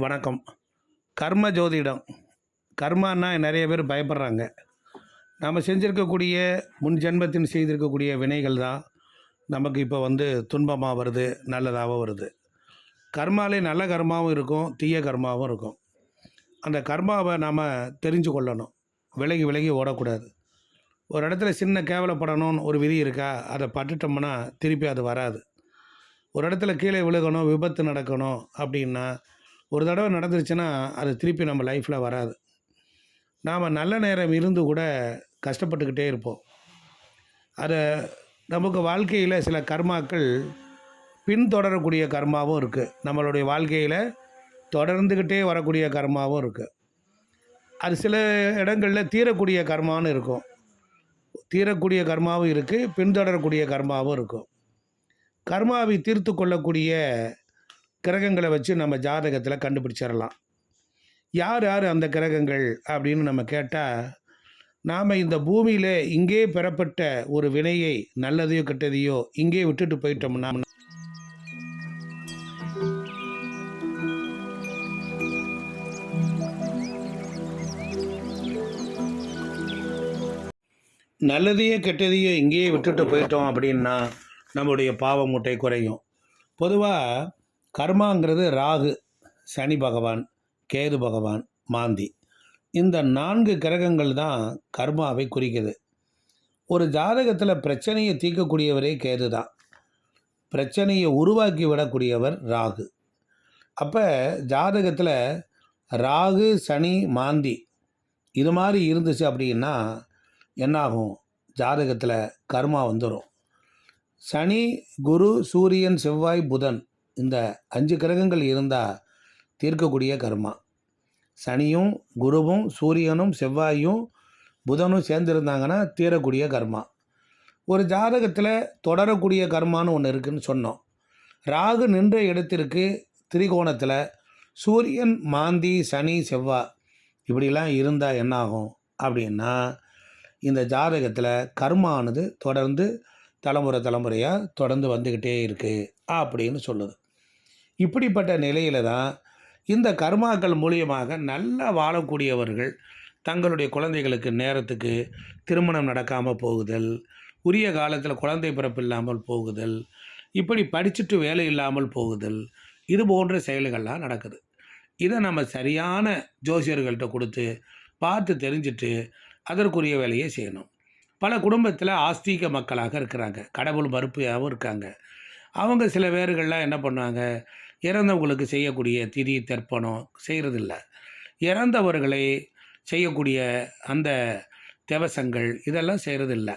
வணக்கம். கர்ம ஜோதிடம். கர்மான்னா நிறைய பேர் பயப்படுறாங்க. நம்ம செஞ்சிருக்கக்கூடிய முன் ஜென்மத்தின் செய்திருக்கக்கூடிய வினைகள் தான் நமக்கு இப்போ துன்பமாக வருது, நல்லதாகவும் வருது. கர்மாலே நல்ல கர்மாவும் இருக்கும், தீய கர்மாவும் இருக்கும். அந்த கர்மாவை நாம் தெரிஞ்சு கொள்ளணும். விலகி விலகி ஓடக்கூடாது. ஒரு இடத்துல சின்ன கேவலப்படணும்னு ஒரு விதி இருக்கா, அதை பட்டுட்டோம்னா திருப்பி அது வராது. ஒரு இடத்துல கீழே விழுகணும், விபத்து நடக்கணும் அப்படின்னா ஒரு தடவை நடந்துருச்சுன்னா அது திருப்பி நம்ம லைஃப்பில் வராது. நாம் நல்ல நேரம் இருந்து கூட கஷ்டப்பட்டுக்கிட்டே இருப்போம். அதை நமக்கு வாழ்க்கையில் சில கர்மாக்கள் பின்தொடரக்கூடிய கர்மாவும் இருக்குது. நம்மளுடைய வாழ்க்கையில் தொடர்ந்துக்கிட்டே வரக்கூடிய கர்மாவும் இருக்குது. அது சில இடங்களில் தீரக்கூடிய கர்மான்னு இருக்கும். தீரக்கூடிய கர்மாவும் இருக்குது, பின்தொடரக்கூடிய கர்மாவும் இருக்கும். கர்மாவை தீர்த்து கொள்ளக்கூடிய கிரகங்களை வச்சு நம்ம ஜாதகத்தில் கண்டுபிடிச்சிடலாம். யார் யார் அந்த கிரகங்கள் அப்படின்னு நம்ம கேட்டால், நாம் இந்த பூமியில் இங்கே பெறப்பட்ட ஒரு வினையை நல்லதையோ கெட்டதையோ இங்கே விட்டுட்டு போயிட்டோம்னா நல்லதையோ கெட்டதையோ இங்கேயே விட்டுட்டு போயிட்டோம் அப்படின்னா நம்முடைய பாவ மூட்டை குறையும். பொதுவாக கர்மாங்கிறது ராகு, சனி பகவான், கேது பகவான், மாந்தி, இந்த 4 கிரகங்கள் தான் கர்மாவை குறிக்குது. ஒரு ஜாதகத்தில் பிரச்சனையை தீர்க்கக்கூடியவரே கேது தான். பிரச்சனையை உருவாக்கி விடக்கூடியவர் ராகு. அப்போ ஜாதகத்தில் ராகு, சனி, மாந்தி இது மாதிரி இருந்துச்சு அப்படின்னா என்னாகும்? ஜாதகத்தில் கர்மா வந்துடும். சனி, குரு, சூரியன், செவ்வாய், புதன் இந்த 5 கிரகங்கள் இருந்தால் தீர்க்கக்கூடிய கர்மா. சனியும் குருவும் சூரியனும் செவ்வாயும் புதனும் சேர்ந்துருந்தாங்கன்னா தீரக்கூடிய கர்மா. ஒரு ஜாதகத்தில் தொடரக்கூடிய கர்மான்னு ஒன்று இருக்குதுன்னு சொன்னோம். ராகு நின்ற இடத்திற்கு திரிகோணத்தில் சூரியன், மாந்தி, சனி, செவ்வாய் இப்படிலாம் இருந்தால் என்னாகும் அப்படின்னா இந்த ஜாதகத்தில் கர்மானது தொடர்ந்து தலைமுறையாக தொடர்ந்து வந்துக்கிட்டே இருக்குது அப்படின்னு சொல்லுது. இப்படிப்பட்ட நிலையில் தான் இந்த கர்மாக்கள் மூலியமாக நல்லா வாழக்கூடியவர்கள் தங்களுடைய குழந்தைகளுக்கு நேரத்துக்கு திருமணம் நடக்காமல் போகுதல், உரிய காலத்தில் குழந்தை பிறப்பு இல்லாமல் போகுதல், இப்படி படிச்சுட்டு வேலை இல்லாமல் போகுதல், இது போன்ற செயல்கள்லாம் நடக்குது. இதை நம்ம சரியான ஜோசியர்கள்ட்ட கொடுத்து பார்த்து தெரிஞ்சுட்டு அதற்குரிய வேலையை செய்யணும். பல குடும்பத்தில் ஆஸ்தீக மக்களாக இருக்கிறாங்க, கடவுள் மறுப்பையாகவும் இருக்காங்க. அவங்க சில பேர்கள்லாம் என்ன பண்ணுவாங்க, இறந்தவங்களுக்கு செய்யக்கூடிய திதி தர்ப்பணம் செய்கிறதில்ல. இறந்தவர்களை செய்யக்கூடிய அந்த திவசங்கள் இதெல்லாம் செய்கிறதில்ல.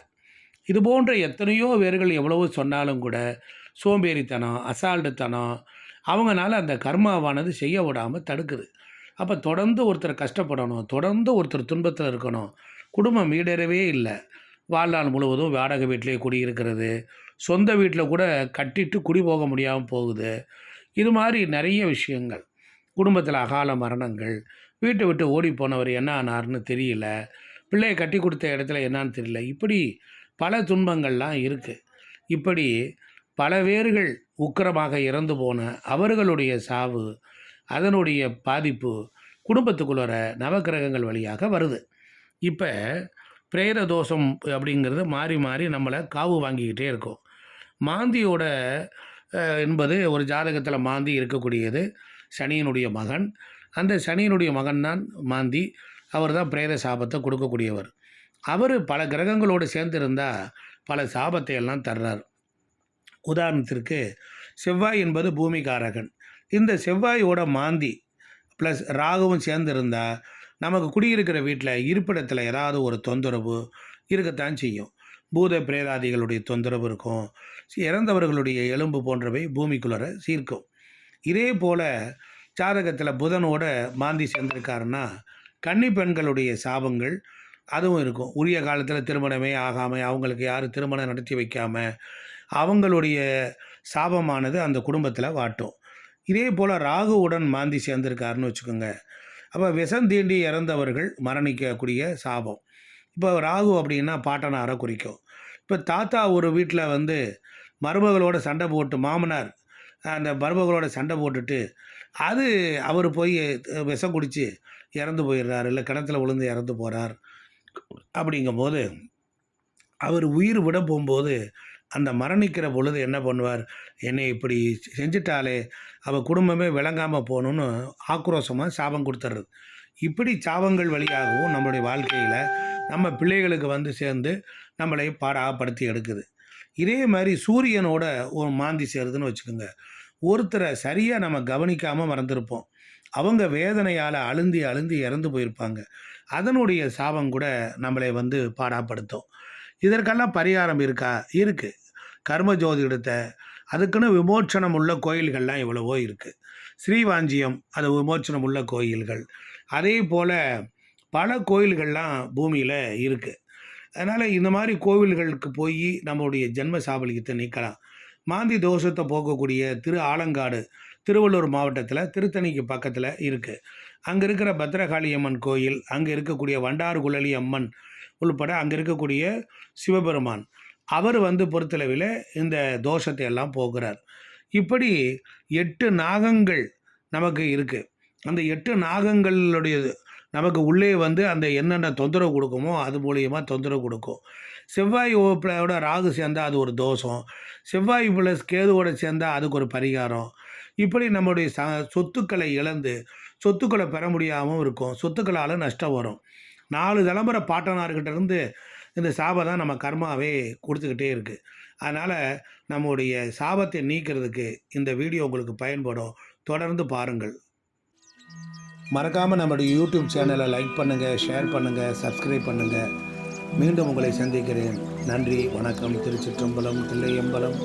இது போன்ற எத்தனையோ பேர்கள் எவ்வளவோ சொன்னாலும் கூட சோம்பேறித்தனம், அசால்ட்டுத்தனம் அவங்களால அந்த கர்மாவானது செய்ய விடாமல் தடுக்குது. அப்போ தொடர்ந்து ஒருத்தர் கஷ்டப்படணும், தொடர்ந்து ஒருத்தர் துன்பத்தில் இருக்கணும், குடும்பம் ஈடேறவே இல்லை. வாழ்நாள் முழுவதும் வாடகை வீட்டிலே குடியிருக்கிறது, சொந்த வீட்டில் கூட கட்டிட்டு குடி போக முடியாமல் போகுது. இது மாதிரி நிறைய விஷயங்கள். குடும்பத்தில் அகால மரணங்கள், வீட்டை விட்டு ஓடி போனவர் என்ன ஆனார்னு தெரியல, பிள்ளையை கட்டி கொடுத்த இடத்துல என்னான்னு தெரியல, இப்படி பல துன்பங்கள்லாம் இருக்குது. இப்படி பல பேர்கள் உக்கிரமாக இறந்து போன அவர்களுடைய சாவு, அதனுடைய பாதிப்பு குடும்பத்துக்குள்ளே நவக்கிரகங்கள் வழியாக வருது. இப்போ பிரேத தோஷம் அப்படிங்கிறது மாறி மாறி நம்மளை காவு வாங்கிக்கிட்டே இருக்கும். மாந்தியோட என்பது ஒரு ஜாதகத்தில் மாந்தி இருக்கக்கூடியது சனியினுடைய மகன். அந்த சனியினுடைய மகன் தான் மாந்தி. அவர் தான் பிரேத சாபத்தை கொடுக்கக்கூடியவர். அவர் பல கிரகங்களோடு சேர்ந்திருந்தால் பல சாபத்தை எல்லாம் தர்றார். உதாரணத்திற்கு செவ்வாய் என்பது பூமிகாரகன். இந்த செவ்வாயோட மாந்தி ப்ளஸ் ராகுவும் சேர்ந்திருந்தால் நமக்கு குடியிருக்கிற வீட்டில் இருப்பிடத்தில் ஏதாவது ஒரு தொந்தரவு இருக்கத்தான் செய்யும். பூத பிரேதாதிகளுடைய தொந்தரவு இருக்கும், இறந்தவர்களுடைய எலும்பு போன்றவை பூமிக்குள்ளே சீர்க்கும். இதே போல் ஜாதகத்தில் புதனோட மாந்தி சேர்ந்திருக்காருன்னா கன்னி பெண்களுடைய சாபங்கள் அதுவும் இருக்கும். உரிய காலத்தில் திருமணமே ஆகாமல் அவங்களுக்கு யாரும் திருமணம் நடத்தி வைக்காமல் அவங்களுடைய சாபமானது அந்த குடும்பத்தில் வாட்டும். இதே போல் ராகுவுடன் மாந்தி சேர்ந்திருக்காருன்னு வச்சுக்கோங்க. அப்போ விஷம் தீண்டி இறந்தவர்கள் மரணிக்கக்கூடிய சாபம். இப்போ ராகு அப்படின்னா பாட்டனாரை குறிக்கும். இப்போ தாத்தா ஒரு வீட்டில் மருமகளோட சண்டை போட்டு, மாமனார் அந்த மருமகளோட சண்டை போட்டுட்டு அது அவர் போய் விஷம் குடித்து இறந்து போயிடுறார், இல்லை கிணத்துல விழுந்து இறந்து போகிறார். அப்படிங்கும்போது அவர் உயிர் விட போகும்போது அந்த மரணிக்கிற பொழுது என்ன பண்ணுவார், என்னை இப்படி செஞ்சிட்டாலே அவள் குடும்பமே விளங்காமல் போகணுன்னு ஆக்ரோஷமாக சாபம் கொடுத்துட்றது. இப்படி சாபங்கள் வழியாகவும் நம்மளுடைய வாழ்க்கையில் நம்ம பிள்ளைகளுக்கு வந்து சேர்ந்து நம்மளை பாடாப்படுத்தி எடுக்குது. இதே மாதிரி சூரியனோட ஒரு மாந்தி சேருதுன்னு வச்சுக்கோங்க. ஒருத்தரை சரியாக நம்ம கவனிக்காமல் மறந்துருப்போம். அவங்க வேதனையால் அழுந்தி அழுந்தி இறந்து போயிருப்பாங்க. அதனுடைய சாபம் கூட நம்மளை வந்து பாடாப்படுத்தும். இதற்கெல்லாம் பரிகாரம் இருக்கா? இருக்குது. கர்ம ஜோதிடத்தை அதுக்குன்னு விமோச்சனம் உள்ள கோயில்கள்லாம் எவ்வளவோ இருக்குது. ஸ்ரீவாஞ்சியம் அது விமோச்சனம் உள்ள கோயில்கள். அதே போல் பல கோயில்கள்லாம் பூமியில் இருக்குது. அதனால் இந்த மாதிரி கோவில்களுக்கு போய் நம்மளுடைய ஜென்ம சாபலியத்தை நீக்கலாம். மாந்தி தோஷத்தை போக்கக்கூடிய திரு ஆலங்காடு திருவள்ளூர் மாவட்டத்தில் திருத்தணிக்கு பக்கத்தில் இருக்குது. அங்கே இருக்கிற பத்ரகாளி அம்மன் கோயில், அங்கே இருக்கக்கூடிய வண்டார் குழலி அம்மன் உள்பட அங்கே இருக்கக்கூடிய சிவபெருமான் அவர் வந்து பொறுத்தளவில் இந்த தோஷத்தை எல்லாம் போக்குறார். இப்படி 8 நாகங்கள் நமக்கு இருக்குது. அந்த 8 நாகங்களுடைய நமக்கு உள்ளே வந்து அந்த என்னென்ன தொந்தரவு கொடுக்குமோ அது மூலியமாக தொந்தரவு கொடுக்கும். செவ்வாய் ஓட ராகு சேர்ந்தால் அது ஒரு தோஷம், செவ்வாய் ப்ளஸ் கேதுவோட சேர்ந்தால் அதுக்கு ஒரு பரிகாரம். இப்படி நம்முடைய சொத்துக்களை இழந்து சொத்துக்களை பெற முடியாமல் இருக்கும். சொத்துக்களால் நஷ்டம் வரும். 4 தலைமுறை பாட்டனார்கிட்ட இருந்து இந்த சாபம் தான் நம்ம கர்மாவே கொடுத்துக்கிட்டே இருக்குது. அதனால் நம்முடைய சாபத்தை நீக்கிறதுக்கு இந்த வீடியோ உங்களுக்கு பயன்படும். தொடர்ந்து பாருங்கள். மறக்காமல் நம்முடைய யூடியூப் சேனலை லைக் பண்ணுங்கள், ஷேர் பண்ணுங்கள், சப்ஸ்கிரைப் பண்ணுங்கள். மீண்டும் உங்களை சந்திக்கிறேன். நன்றி, வணக்கம். திருச்சிற்றம்பலம், தில்லையம்பலம்.